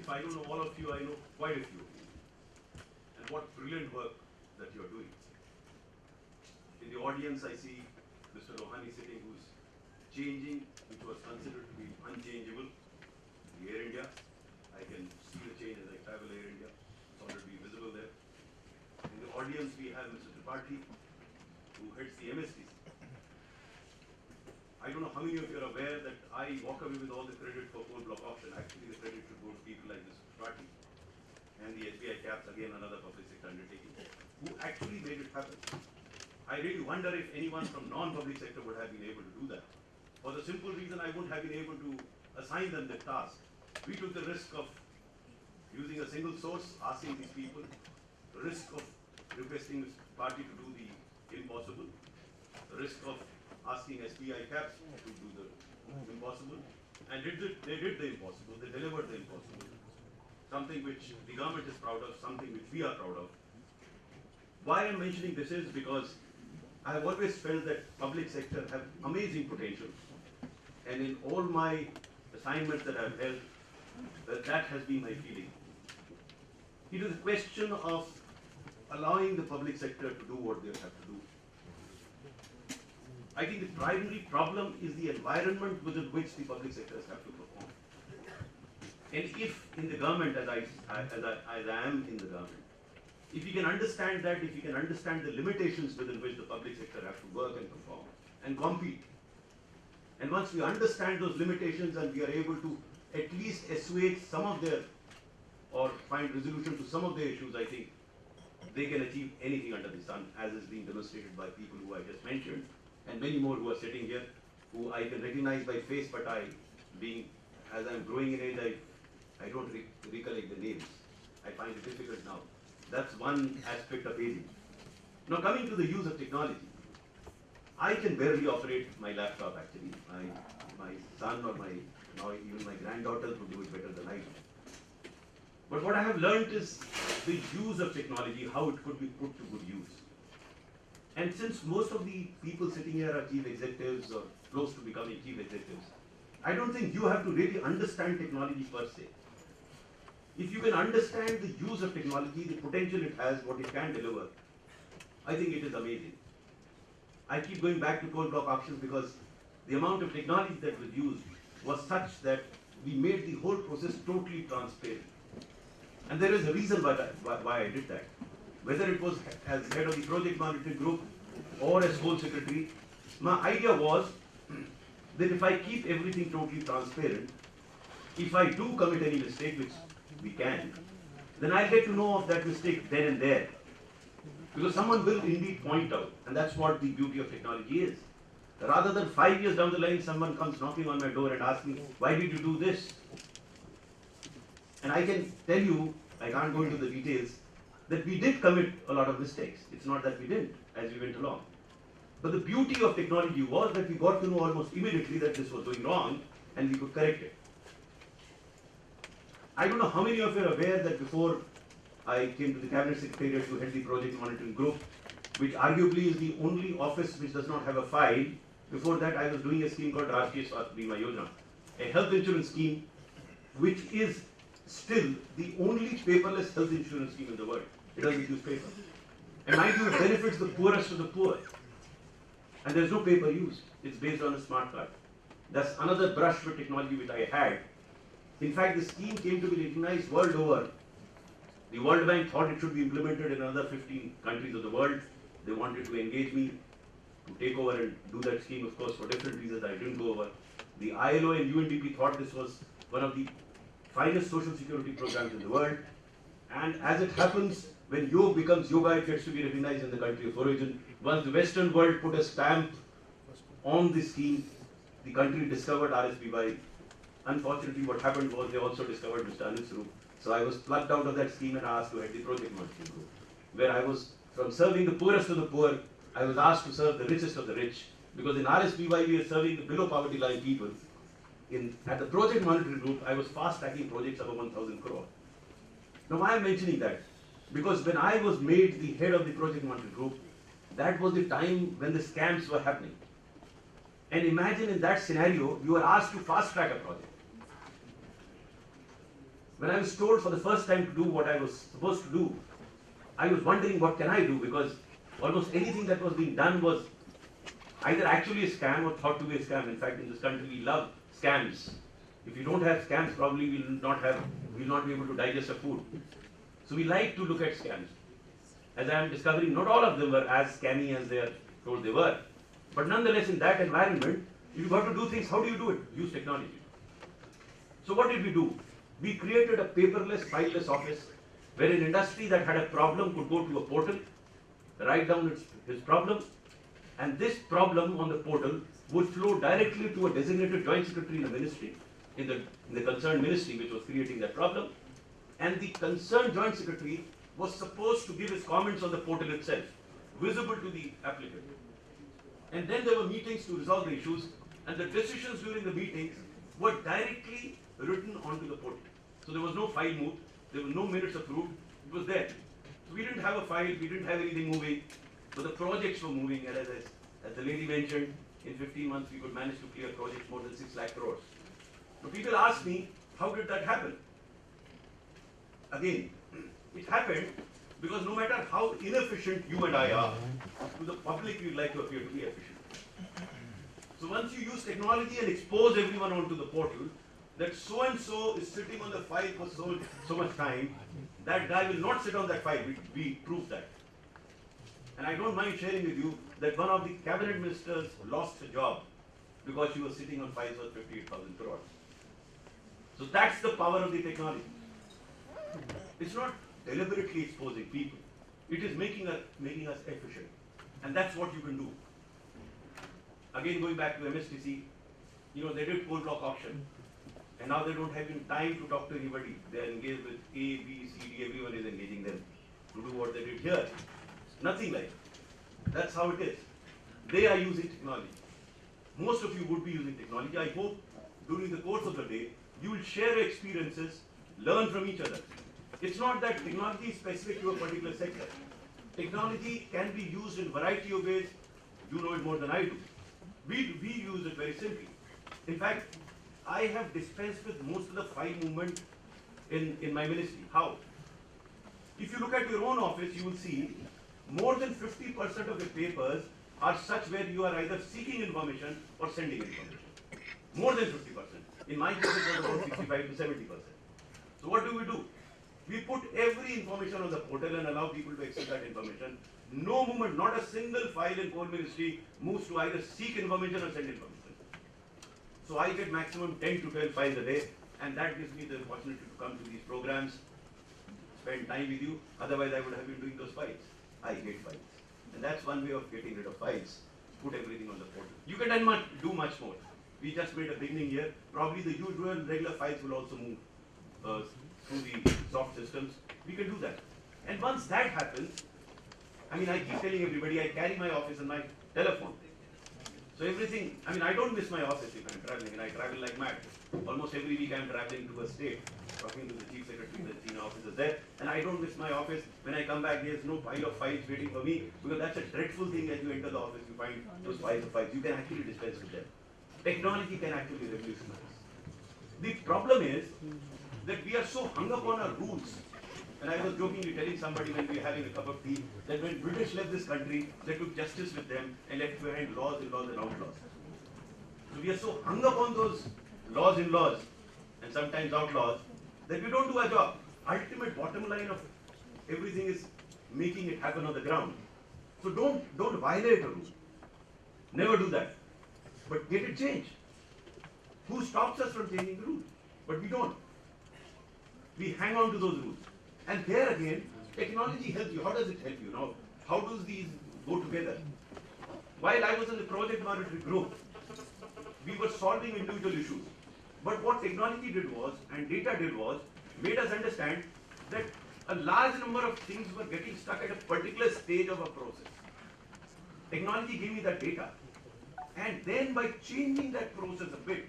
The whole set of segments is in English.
if I don't know all of you, I know quite a few of you. And what brilliant work that you're doing. In the audience, I see Mr. Rohani sitting, who's changing, which was considered to be unchangeable, the Air India. I can see the change as I travel Air India. It's already visible there. In the audience, we have Mr. Tripathi, who heads the MSTC. I don't know how many of you are aware that I walk away with all the credit for coal block auction. Actually, the credit should go to people like Mr. Tripathi and the SBI caps, again another public sector undertaking, who actually made it happen. I really wonder if anyone from non-public sector would have been able to do that. For the simple reason I wouldn't have been able to assign them the task. We took the risk of using a single source, asking these people, the risk of requesting Mr. Party to do the impossible, the risk of asking SBI caps to do the impossible, and they did the impossible, they delivered the impossible. Something which the government is proud of, something which we are proud of. Why I'm mentioning this is because I have always felt that public sector have amazing potential, and in all my assignments that I've held, that has been my feeling. It is a question of allowing the public sector to do what they have to do. I think the primary problem is the environment within which the public sectors have to perform. And if in the government, as I am in the government, if you can understand that, if you can understand the limitations within which the public sector have to work and perform and compete, and once we understand those limitations and we are able to at least assuage some of their, or find resolution to some of the issues, I think they can achieve anything under the sun, as is being demonstrated by people who I just mentioned, and many more who are sitting here, who I can recognize by face, but as I'm growing in age, I don't recollect the names. I find it difficult now. That's one aspect of aging. Now coming to the use of technology, I can barely operate my laptop actually. My son or now even my granddaughters would do it better than I do. But what I have learned is the use of technology, how it could be put to good use. And since most of the people sitting here are chief executives or close to becoming chief executives, I don't think you have to really understand technology per se. If you can understand the use of technology, the potential it has, what it can deliver, I think it is amazing. I keep going back to coal block auctions because the amount of technology that was used was such that we made the whole process totally transparent. And there is a reason why I did that. Whether it was as head of the project monitoring group or as coal secretary, my idea was that if I keep everything totally transparent, if I do commit any mistake, which we can, then I'll get to know of that mistake then and there. Because someone will indeed point out, and that's what the beauty of technology is. Rather than 5 years down the line, someone comes knocking on my door and asks me, why did you do this? And I can tell you, I can't go into the details, that we did commit a lot of mistakes. It's not that we didn't, as we went along. But the beauty of technology was that we got to know almost immediately that this was going wrong, and we could correct it. I don't know how many of you are aware that before I came to the Cabinet Secretariat to head the project monitoring group, which arguably is the only office which does not have a file. Before that, I was doing a scheme called Rashtriya Swasthya Bima Yojana, a health insurance scheme, which is still the only paperless health insurance scheme in the world. It doesn't use paper. And mind you, it benefits the poorest of the poor. And there's no paper used. It's based on a smart card. That's another brush with technology which I had. In fact, the scheme came to be recognized world over. The World Bank thought it should be implemented in another 15 countries of the world. They wanted to engage me to take over and do that scheme. Of course, for different reasons, I didn't go over. The ILO and UNDP thought this was one of the finest social security programs in the world. And as it happens, when yoga becomes yoga, it gets to be recognized in the country of origin. Once the Western world put a stamp on this scheme, the country discovered RSBY. Unfortunately, what happened was they also discovered Mr. Anil. So I was plucked out of that scheme and asked to head the project monitoring group, where I was, from serving the poorest of the poor, I was asked to serve the richest of the rich. Because in RSBY, we are serving the below poverty line people. At the project monitoring group, I was fast-tracking projects above 1,000 crore. Now, why am I mentioning that? Because when I was made the head of the project monitoring group, that was the time when the scams were happening. And imagine in that scenario, you are asked to fast-track a project. When I was told for the first time to do what I was supposed to do, I was wondering what can I do, because almost anything that was being done was either actually a scam or thought to be a scam. In fact, in this country we love scams. If you don't have scams, probably we'll not be able to digest our food. So we like to look at scams. As I am discovering, not all of them were as scammy as they are told they were. But nonetheless, in that environment, if you got to do things, how do you do it? Use technology. So what did we do? We created a paperless, fileless office where an industry that had a problem could go to a portal, write down his problem, and this problem on the portal would flow directly to a designated joint secretary in the ministry, in the concerned ministry which was creating that problem, and the concerned joint secretary was supposed to give his comments on the portal itself, visible to the applicant. And then there were meetings to resolve the issues, and the decisions during the meetings were directly written onto the portal. So there was no file moved, there were no minutes approved, it was there. So we didn't have a file, we didn't have anything moving, but the projects were moving, and as the lady mentioned, in 15 months we could manage to clear projects more than 6 lakh crores. So people ask me, how did that happen? Again, it happened because no matter how inefficient you and I are, to the public we like to appear to be efficient. So once you use technology and expose everyone onto the portal, that so and so is sitting on the file for so much time, that guy will not sit on that file. We proved that. And I don't mind sharing with you that one of the cabinet ministers lost a job because she was sitting on files worth 58,000 crores. So that's the power of the technology. It's not deliberately exposing people. It is making us efficient. And that's what you can do. Again, going back to MSTC, they did coal block auction. And now they don't have even time to talk to anybody. They are engaged with A, B, C, D, everyone is engaging them to do what they did here. Nothing like that. That's how it is. They are using technology. Most of you would be using technology. I hope during the course of the day, you will share your experiences, learn from each other. It's not that technology is specific to a particular sector. Technology can be used in a variety of ways. You know it more than I do. We use it very simply. In fact, I have dispensed with most of the file movement in my ministry. How? If you look at your own office, you will see more than 50% of the papers are such where you are either seeking information or sending information. More than 50%. In my case, it was about 65 to 70%. So what do? We put every information on the portal and allow people to access that information. No movement, not a single file in Coal Ministry moves to either seek information or send information. So I get maximum 10 to 12 files a day, and that gives me the opportunity to come to these programs, spend time with you. Otherwise, I would have been doing those files. I hate files. And that's one way of getting rid of files. Put everything on the portal. You can then do much more. We just made a beginning here. Probably the usual regular files will also move through the soft systems. We can do that. And once that happens, I keep telling everybody, I carry my office and my telephone. So everything, I don't miss my office if I'm traveling, and I travel like mad. Almost every week I'm traveling to a state, talking to the chief secretary, the senior officers there, and I don't miss my office. When I come back, there's no pile of files waiting for me, because that's a dreadful thing. As you enter the office, you find those piles of files. You can actually dispense with them. Technology can actually revolutionize. The problem is that we are so hung up on our rules. And I was jokingly telling somebody when we were having a cup of tea that when British left this country, they took justice with them and left behind laws and outlaws. So we are so hung up on those laws and sometimes outlaws that we don't do our job. Ultimate bottom line of everything is making it happen on the ground. So don't violate a rule. Never do that. But get it changed. Who stops us from changing the rules? But we don't. We hang on to those rules. And there again, technology helps you. How does it help you? Now, how does these go together? While I was in the project monitoring group, we were solving individual issues. But what technology did was, and data did was, made us understand that a large number of things were getting stuck at a particular stage of a process. Technology gave me that data. And then by changing that process a bit,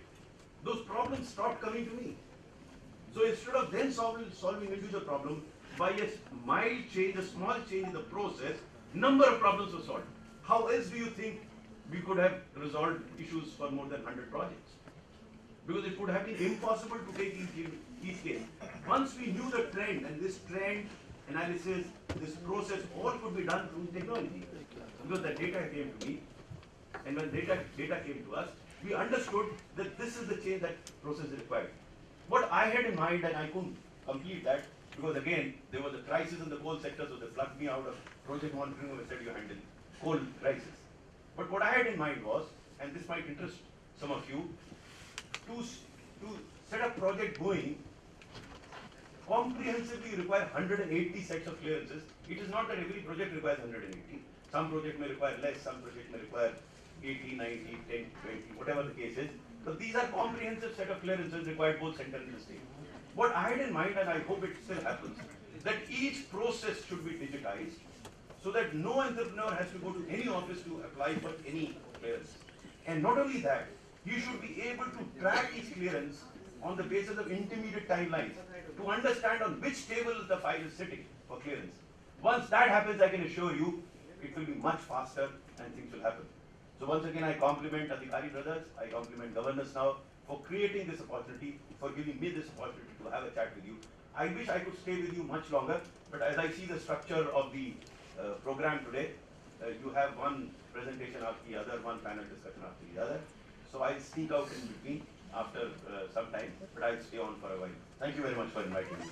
those problems stopped coming to me. So instead of then solving individual problem, by a mild change, a small change in the process, number of problems were solved. How else do you think we could have resolved issues for more than 100 projects? because it would have been impossible to take each case. Once we knew the trend, and this trend analysis, this process, all could be done through technology. Because the data came to me, and when data came to us, we understood that this is the change that process is required. What I had in mind, and I couldn't complete that, because again, there was a crisis in the coal sector, so they plugged me out of project monitoring and said you handle coal crisis. But what I had in mind was, and this might interest some of you, to set a project going comprehensively require 180 sets of clearances. It is not that every project requires 180. Some project may require less, some project may require 80, 90, 10, 20, whatever the case is. But these are comprehensive set of clearances required both center and state. What I had in mind, and I hope it still happens, that each process should be digitized so that no entrepreneur has to go to any office to apply for any clearance. And not only that, you should be able to track each clearance on the basis of intermediate timelines to understand on which table the file is sitting for clearance. Once that happens, I can assure you, it will be much faster and things will happen. So once again, I compliment Adhikari brothers, I compliment governors now for creating this opportunity, for giving me this opportunity to have a chat with you. I wish I could stay with you much longer, but as I see the structure of the program today, you have one presentation after the other, one panel discussion after the other. So I'll sneak out in between after some time, but I'll stay on for a while. Thank you very much for inviting me.